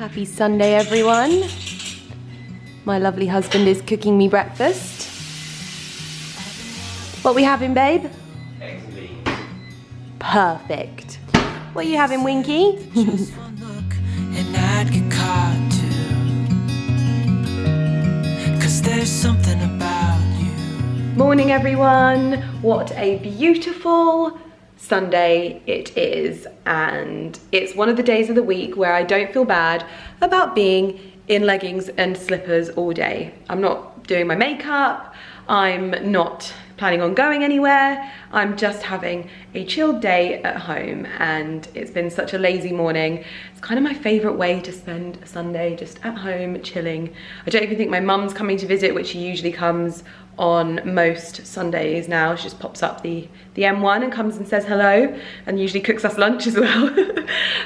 Happy Sunday, everyone. My lovely husband is cooking me breakfast. What we having, babe? Eggs and beans. Perfect. What are you having, Winky? Just one look and I'd get caught too. 'Cause there's something about you. Morning, everyone. What a beautiful Sunday it is, and it's one of the days of the week where I don't feel bad about being in leggings and slippers all day. I'm not doing my makeup, I'm not planning on going anywhere, I'm just having a chilled day at home, and it's been such a lazy morning. It's kind of my favourite way to spend a Sunday, just at home chilling. I don't even think my mum's coming to visit, which she usually comes on most Sundays now. She just pops up the M1 and comes and says hello, and usually cooks us lunch as well.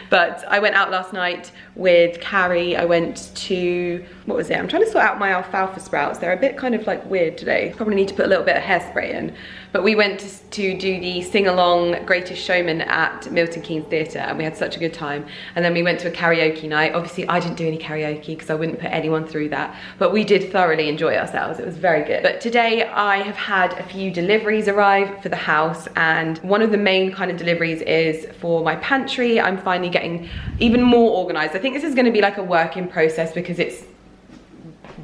But I went out last night with Carrie. I went to, what was it? I'm trying to sort out my alfalfa sprouts. They're a bit kind of like weird today. Probably need to put a little bit of hairspray in. But we went to do the sing-along Greatest Showman at Milton Keynes Theatre, and we had such a good time. And then we went to a karaoke night. Obviously I didn't do any karaoke because I wouldn't put anyone through that, but we did thoroughly enjoy ourselves. It was very good. But today I have had a few deliveries arrive for the house, and one of the main kind of deliveries is for my pantry. I'm finally getting even more organised. I think this is going to be like a work in process because it's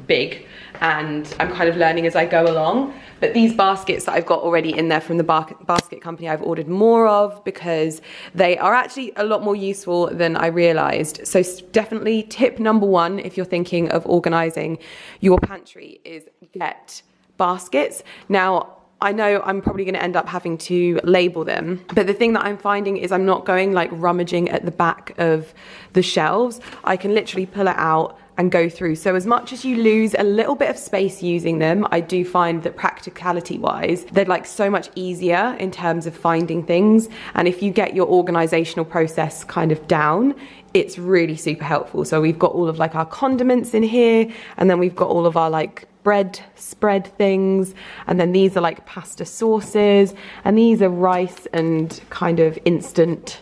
big and I'm kind of learning as I go along. But these baskets that I've got already in there from the basket company, I've ordered more of because they are actually a lot more useful than I realised. So definitely tip number one, if you're thinking of organising your pantry, is get baskets. Now, I know I'm probably going to end up having to label them, but the thing that I'm finding is I'm not going like rummaging at the back of the shelves. I can literally pull it out and go through. So as much as you lose a little bit of space using them, I do find that practicality wise, they're like so much easier in terms of finding things. And if you get your organizational process kind of down, it's really super helpful. So we've got all of like our condiments in here, and then we've got all of our like bread spread things, and then these are like pasta sauces, and these are rice and kind of instant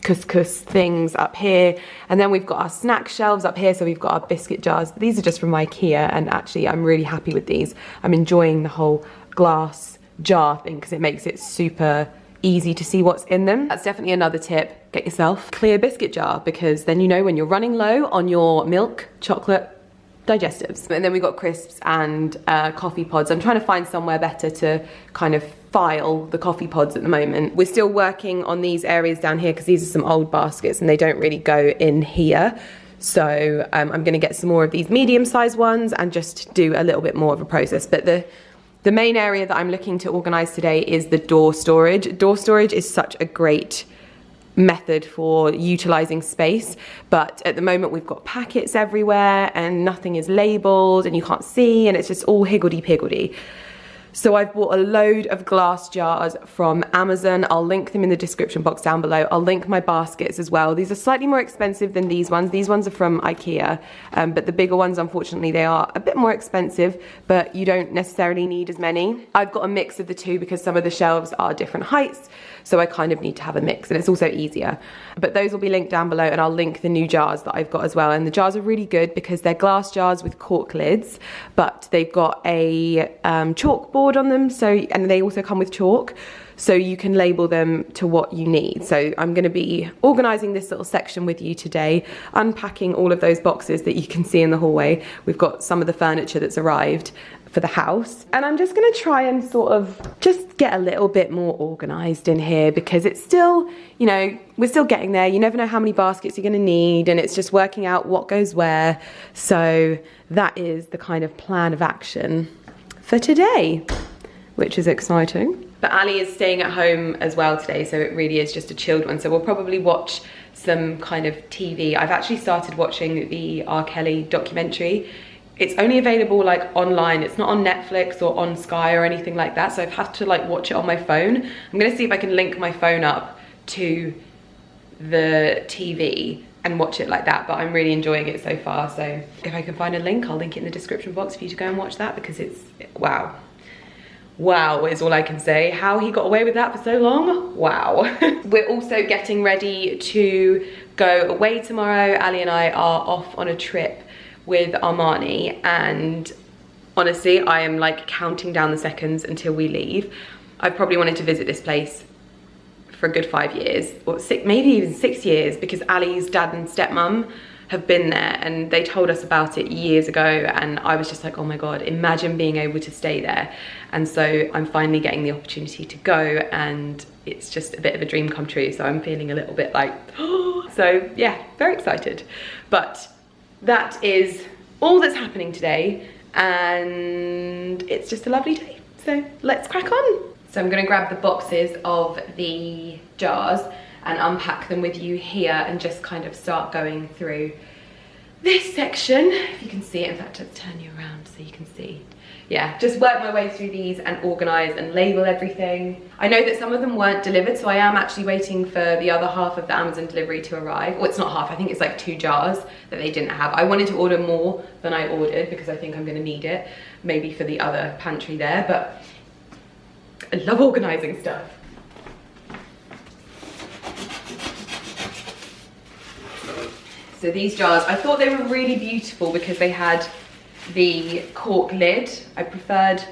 couscous things up here, and then we've got our snack shelves up here. So we've got our biscuit jars. These are just from IKEA, and actually I'm really happy with these. I'm enjoying the whole glass jar thing because it makes it super easy to see what's in them. That's definitely another tip. Get yourself a clear biscuit jar, because then you know when you're running low on your milk, chocolate, digestives. And then we've got crisps and coffee pods. I'm trying to find somewhere better to kind of file the coffee pods at the moment. We're still working on these areas down here because these are some old baskets and they don't really go in here. So I'm going to get some more of these medium-sized ones and just do a little bit more of a process. But the main area that I'm looking to organise today is the door storage. Door storage is such a great method for utilising space, but at the moment we've got packets everywhere and nothing is labelled and you can't see, and it's just all higgledy-piggledy. So I've bought a load of glass jars from Amazon. I'll link them in the description box down below. I'll link my baskets as well. These are slightly more expensive than these ones. These ones are from IKEA, but the bigger ones, unfortunately, they are a bit more expensive, but you don't necessarily need as many. I've got a mix of the two because some of the shelves are different heights, so I kind of need to have a mix, and it's also easier. But those will be linked down below, and I'll link the new jars that I've got as well. And the jars are really good because they're glass jars with cork lids, but they've got a chalkboard on them, and they also come with chalk, so you can label them to what you need. So I'm going to be organising this little section with you today, unpacking all of those boxes that you can see in the hallway. We've got some of the furniture that's arrived for the house, and I'm just going to try and sort of just get a little bit more organised in here, because it's still, you know, we're still getting there. You never know how many baskets you're going to need, and it's just working out what goes where. So that is the kind of plan of action for today, which is exciting. But Ali is staying at home as well today, so it really is just a chilled one. So we'll probably watch some kind of TV. I've actually started watching the R. Kelly documentary. It's only available like online. It's not on Netflix or on Sky or anything like that, so I've had to like watch it on my phone. I'm gonna see if I can link my phone up to the TV and watch it like that, but I'm really enjoying it so far. So if I can find a link, I'll link it in the description box for you to go and watch that, because it's, wow. wow is all I can say. How he got away with that for so long, wow. We're also getting ready to go away tomorrow. Ali and I are off on a trip with Armani, and honestly, I am like counting down the seconds until we leave. I've probably wanted to visit this place for a good 5 years, or maybe even 6 years, because Ali's dad and stepmom have been there and they told us about it years ago, and I was just like, oh my God, imagine being able to stay there. And so I'm finally getting the opportunity to go, and it's just a bit of a dream come true. So I'm feeling a little bit like, oh. So yeah, very excited. But that is all that's happening today, and it's just a lovely day. So let's crack on. So I'm gonna grab the boxes of the jars and unpack them with you here and just kind of start going through this section. If you can see it, in fact, let's turn you around so you can see. Yeah, just work my way through these and organise and label everything. I know that some of them weren't delivered, so I am actually waiting for the other half of the Amazon delivery to arrive. Well, it's not half, I think it's like 2 jars that they didn't have. I wanted to order more than I ordered because I think I'm gonna need it, maybe for the other pantry there, but I love organising stuff. So these jars, I thought they were really beautiful because they had the cork lid. I preferred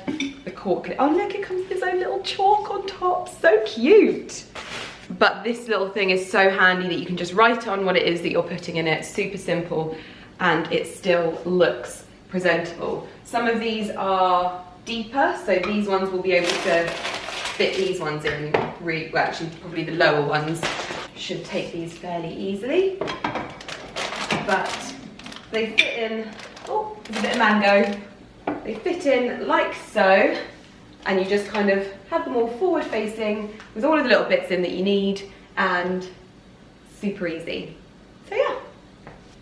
the cork lid. Oh look, it comes with its own little chalk on top, so cute. But this little thing is so handy that you can just write on what it is that you're putting in it, super simple, and it still looks presentable. Some of these are deeper, so these ones will be able to fit these ones in, well actually probably the lower ones should take these fairly easily. But they fit in, oh, there's a bit of mango. They fit in like so, and you just kind of have them all forward facing with all of the little bits in that you need, and super easy. So yeah.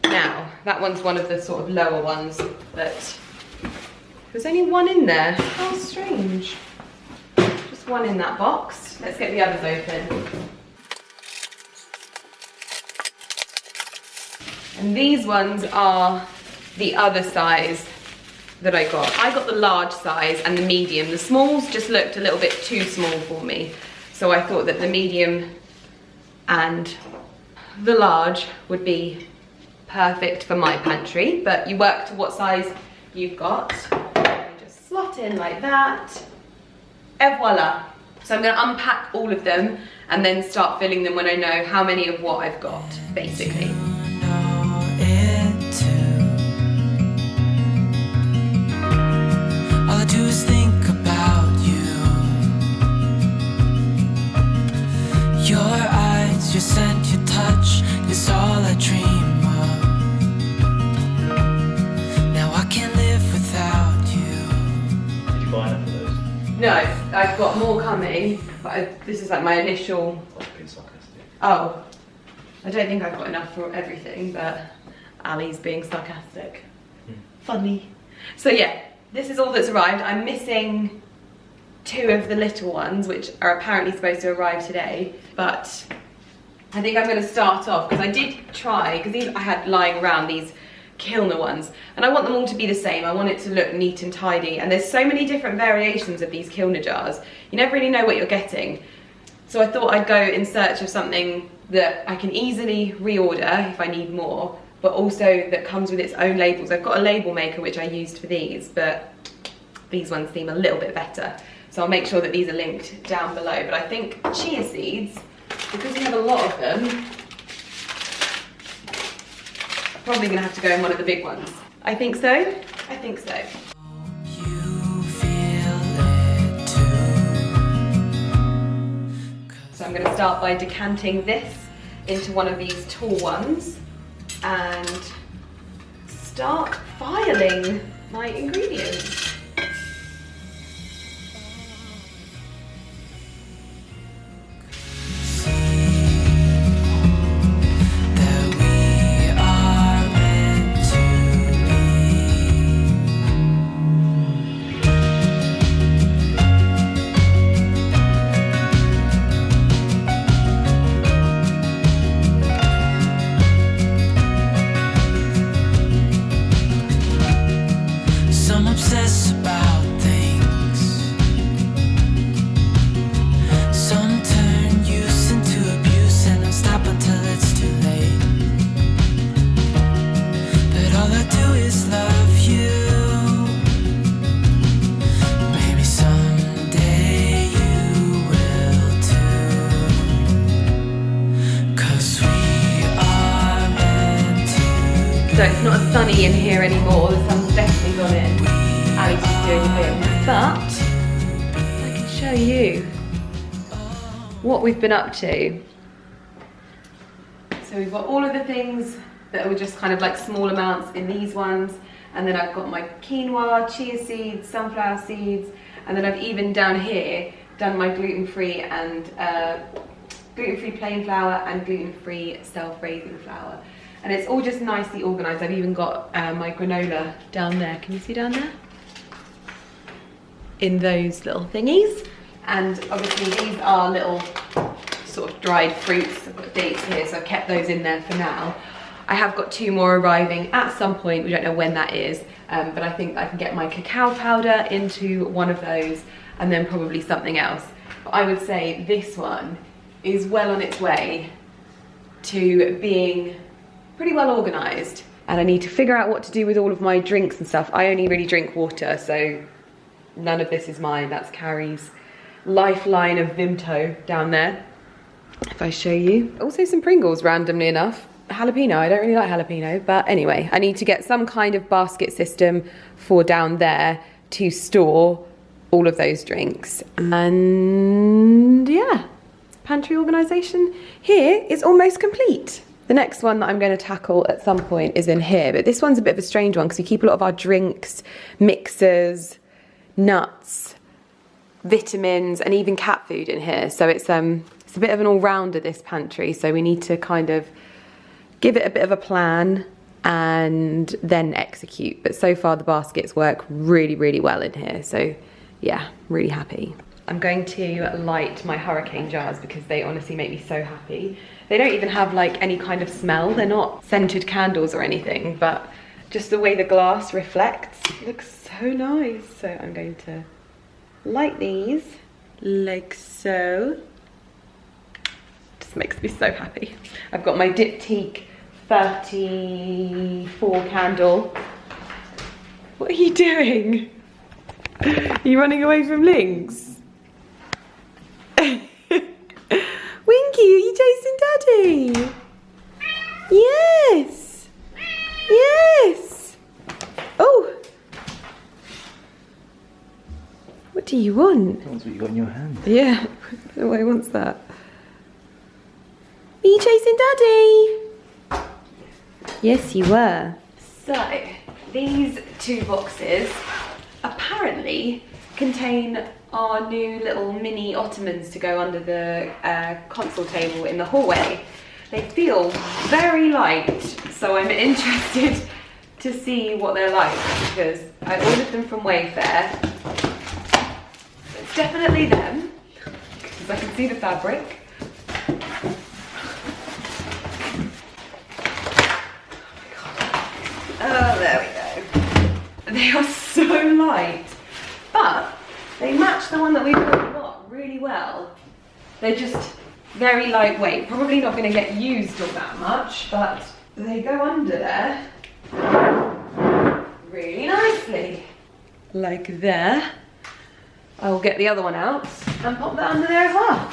Now, that one's one of the sort of lower ones, but there's only one in there. How strange. Just one in that box. Let's get the others open. And these ones are the other size that I got. I got the large size and the medium. The smalls just looked a little bit too small for me. So I thought that the medium and the large would be perfect for my pantry, but you work to what size you've got. And just slot in like that. Et voila. So I'm gonna unpack all of them and then start filling them when I know how many of what I've got, basically. Just think about you. Your eyes, your scent, your touch is all I dream of. Now I can't live without you. Did you buy enough of those? No, I've got more coming, but this is like my initial. Being sarcastic. Oh, I don't think I've got enough for everything, but Ali's being sarcastic. Funny. So yeah. This is all that's arrived. I'm missing 2 of the little ones, which are apparently supposed to arrive today. But I think I'm going to start off, because I did try, because these I had lying around, these Kilner ones, and I want them all to be the same. I want it to look neat and tidy, and there's so many different variations of these Kilner jars. You never really know what you're getting. So I thought I'd go in search of something that I can easily reorder if I need more, but also that comes with its own labels. I've got a label maker which I used for these, but these ones seem a little bit better. So I'll make sure that these are linked down below. But I think chia seeds, because we have a lot of them, I'm probably gonna have to go in one of the big ones. I think so, I think so. You feel it too. So I'm gonna start by decanting this into one of these tall ones and start filing my ingredients. Some obsessed sunny in here anymore. The sun's definitely gone in. Ali's just doing things, but I can show you what we've been up to. So we've got all of the things that were just kind of like small amounts in these ones, and then I've got my quinoa, chia seeds, sunflower seeds, and then I've even down here done my gluten-free and gluten-free plain flour and gluten-free self-raising flour. And it's all just nicely organised. I've even got my granola down there. Can you see down there? In those little thingies. And obviously these are little sort of dried fruits. I've got dates here, so I've kept those in there for now. I have got 2 more arriving at some point. We don't know when that is, but I think I can get my cacao powder into one of those, and then probably something else. But I would say this one is well on its way to being pretty well organised. And I need to figure out what to do with all of my drinks and stuff. I only really drink water, so none of this is mine. That's Carrie's lifeline of Vimto down there. If I show you. Also some Pringles, randomly enough. Jalapeno, I don't really like jalapeno, but anyway, I need to get some kind of basket system for down there to store all of those drinks. And yeah, pantry organisation here is almost complete. The next one that I'm going to tackle at some point is in here, but this one's a bit of a strange one because we keep a lot of our drinks, mixers, nuts, vitamins, and even cat food in here. So it's a bit of an all-rounder, this pantry, so we need to kind of give it a bit of a plan and then execute. But so far the baskets work really, really well in here. So yeah, really happy. I'm going to light my hurricane jars because they honestly make me so happy. They don't even have like any kind of smell. They're not scented candles or anything, but just the way the glass reflects looks so nice. So I'm going to light these like so. Just makes me so happy. I've got my Diptyque 34 candle. What are you doing? Are you running away from Lynx? Winky, are you chasing Daddy? Yes. Yes. Oh. What do you want? That's what you got in your hand. Yeah, nobody wants that. Are you chasing Daddy? Yes, you were. So, these 2 boxes apparently contain our new little mini ottomans to go under the console table in the hallway. They feel very light, so I'm interested to see what they're like because I ordered them from Wayfair. It's definitely them because I can see the fabric. Oh, there we go. They are so light, but they match the one that we've already got really well. They're just very lightweight, probably not going to get used all that much, but they go under there really nicely. Like there. I will get the other one out and pop that under there as well.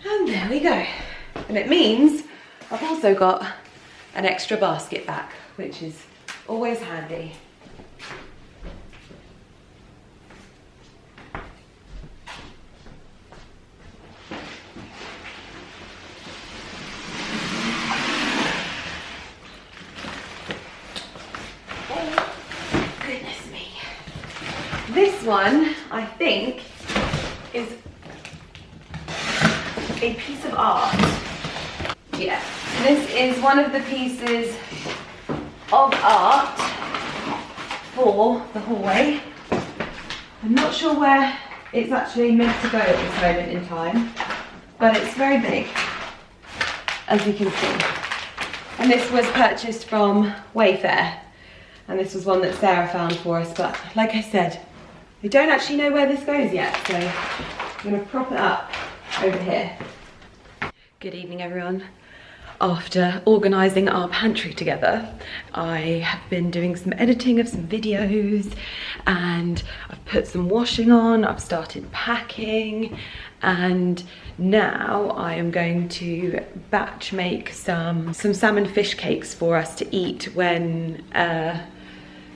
And there we go. And it means I've also got an extra basket back, which is always handy. Oh, goodness me. This one, I think, is a piece of art. Yeah, this is one of the pieces of art for the hallway. I'm not sure where it's actually meant to go at this moment in time, but it's very big, as you can see. And this was purchased from Wayfair, and this was one that Sarah found for us, but like I said, we don't actually know where this goes yet, so I'm going to prop it up over here. Good evening, everyone. after organising our pantry together. I have been doing some editing of some videos and I've put some washing on, I've started packing, and now I am going to batch make some salmon fish cakes for us to eat when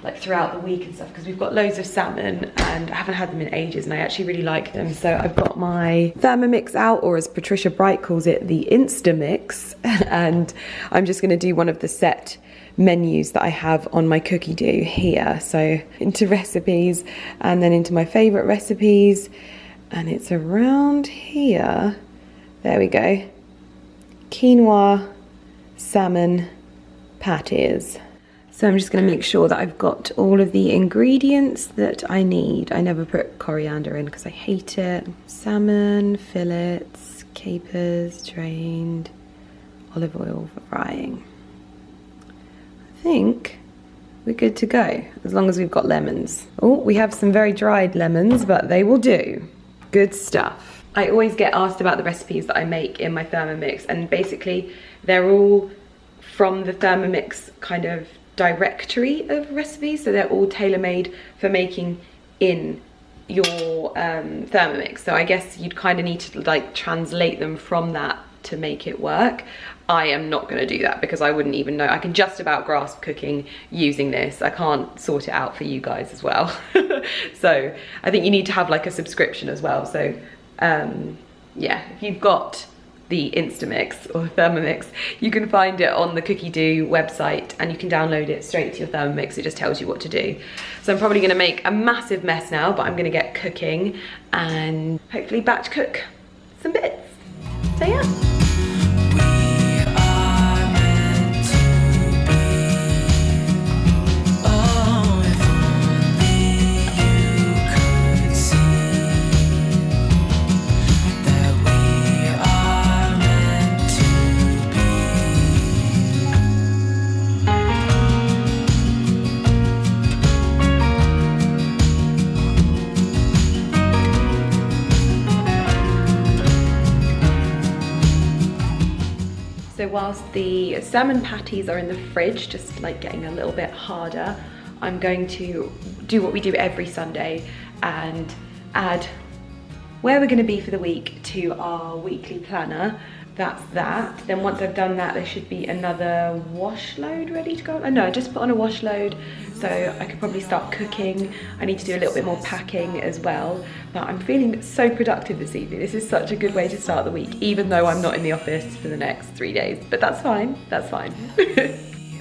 like throughout the week and stuff, because we've got loads of salmon and I haven't had them in ages and I actually really like them. So I've got my Thermomix out, or as Patricia Bright calls it, the Instamix, and I'm just going to do one of the set menus that I have on my cookie dough here. So into recipes and then into my favourite recipes, and it's around here. There we go. Quinoa salmon patties. So I'm just going to make sure that I've got all of the ingredients that I need. I never put coriander in because I hate it. Salmon, fillets, capers, drained, olive oil for frying. I think we're good to go, as long as we've got lemons. Oh, we have some very dried lemons, but they will do. Good stuff. I always get asked about the recipes that I make in my Thermomix, and basically they're all from the Thermomix kind of directory of recipes, so they're all tailor-made for making in your Thermomix. So I guess you'd kind of need to like translate them from that to make it work. I am not going to do that because I wouldn't even know. I can just about grasp cooking using this. I can't sort it out for you guys as well. So I think you need to have like a subscription as well. So yeah, if you've got the Instamix or Thermomix, you can find it on the Cookie Dough website and you can download it straight to your Thermomix. It just tells you what to do. So I'm probably going to make a massive mess now, but I'm going to get cooking and hopefully batch cook some bits. So yeah. So whilst the salmon patties are in the fridge, just like getting a little bit harder, I'm going to do what we do every Sunday and add where we're going to be for the week to our weekly planner. That's that. Then once I've done that, there should be another wash load ready to go. Oh no, I just put on a wash load, so I could probably start cooking. I need to do a little bit more packing as well, but I'm feeling so productive this evening. This is such a good way to start the week, even though I'm not in the office for the next 3 days, but that's fine, that's fine. We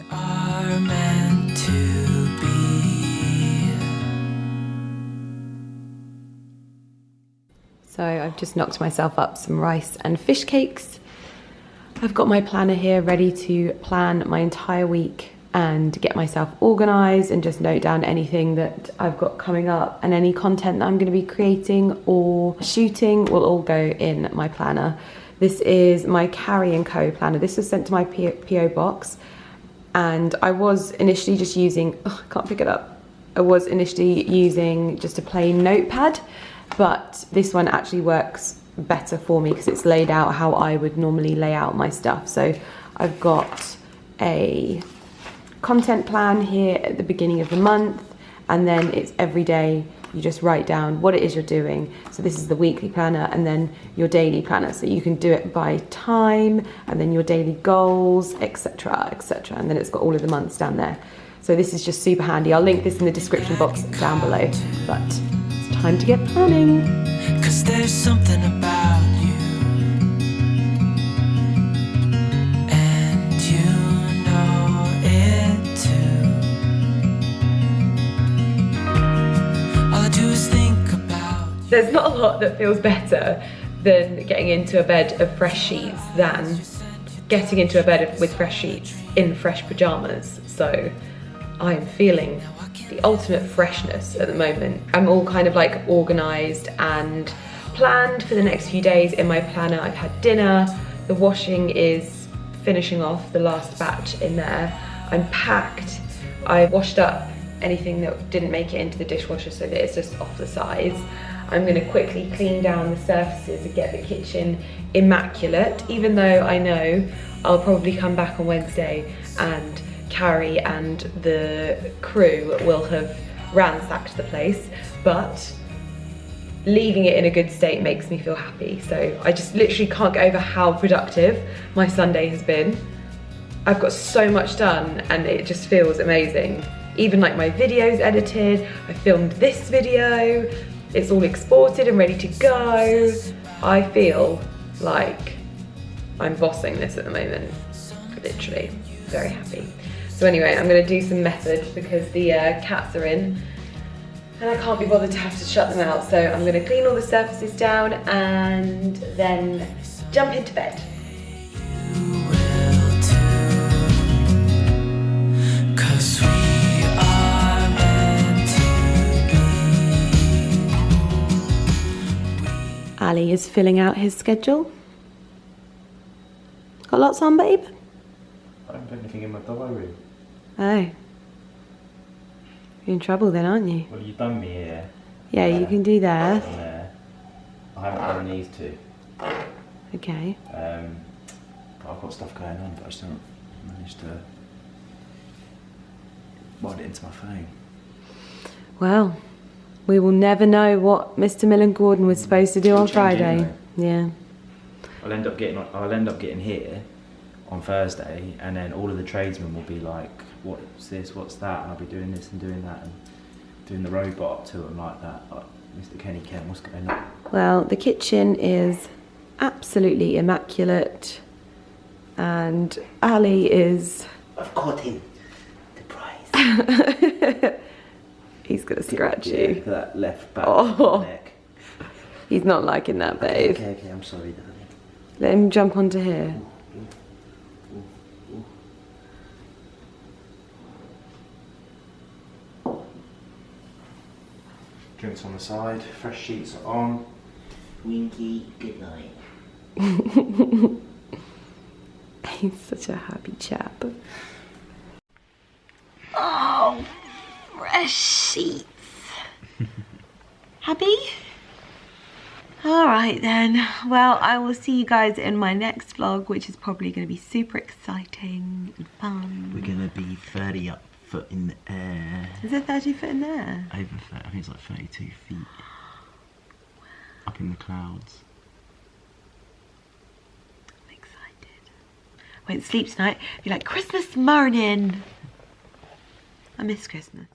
are meant to be. So I've just knocked myself up some rice and fish cakes. I've got my planner here ready to plan my entire week and get myself organised and just note down anything that I've got coming up, and any content that I'm going to be creating or shooting will all go in my planner. This is my Carry & Co planner. This was sent to my PO box, and I was initially just using, I can't pick it up. I was initially using just a plain notepad, but this one actually works better for me because it's laid out how I would normally lay out my stuff. So I've got a content plan here at the beginning of the month, and then it's every day you just write down what it is you're doing. So this is the weekly planner and then your daily planner, so you can do it by time and then your daily goals, etc, etc, and then it's got all of the months down there. So this is just super handy. I'll link this in the description box down below, but it's time to get planning. 'Cause there's something about you, and you know it too. All I do is think about you. There's not a lot that feels better than getting into a bed of fresh sheets than getting into a bed with fresh sheets in fresh pajamas. So I am feeling the ultimate freshness at the moment. I'm all kind of like organised and planned for the next few days in my planner. I've had dinner, the washing is finishing off the last batch in there. I'm packed, I've washed up anything that didn't make it into the dishwasher so that it's just off the sides. I'm gonna quickly clean down the surfaces and get the kitchen immaculate, even though I know I'll probably come back on Wednesday and Carrie and the crew will have ransacked the place, but leaving it in a good state makes me feel happy. So I just literally can't get over how productive my Sunday has been. I've got so much done and it just feels amazing. Even like my videos edited, I filmed this video, it's all exported and ready to go. I feel like I'm bossing this at the moment, literally, very happy. So anyway, I'm gonna do some method because the cats are in and I can't be bothered to have to shut them out. So I'm gonna clean all the surfaces down and then jump into bed. Ali is filling out his schedule. Got lots on, babe? I don't put anything in my diary. Oh. You're in trouble then, aren't you? Well, you've done me here. Yeah, you can do there. And there. I haven't done these two. Okay. I've got stuff going on, but I just haven't managed to write it into my phone. Well, we will never know what Mr. Millen Gordon was supposed to do on Change Friday. anyway. Yeah. I'll end up getting here on Thursday, and then all of the tradesmen will be like, "What's this? What's that?" And I'll be doing this and doing that, and doing the robot to them like that. Like, Mr. Kenny Kent, what's going on? Well, the kitchen is absolutely immaculate, and Ali is. I've caught him. The prize. He's gonna scratch Yeah, you. that left back neck. He's not liking that, babe. Okay, I'm sorry, darling. Let him jump onto here. Drinks on the side, fresh sheets are on. Winky, good night. He's such a happy chap. Oh, fresh sheets. Happy? Alright then. Well, I will see you guys in my next vlog, which is probably going to be super exciting and fun. We're gonna be 30 foot in the air. Is there 30 foot in there? Over 30, I think it's like 32 feet. Up in the clouds. I'm excited. Won't sleep tonight. Be like, Christmas morning. I miss Christmas.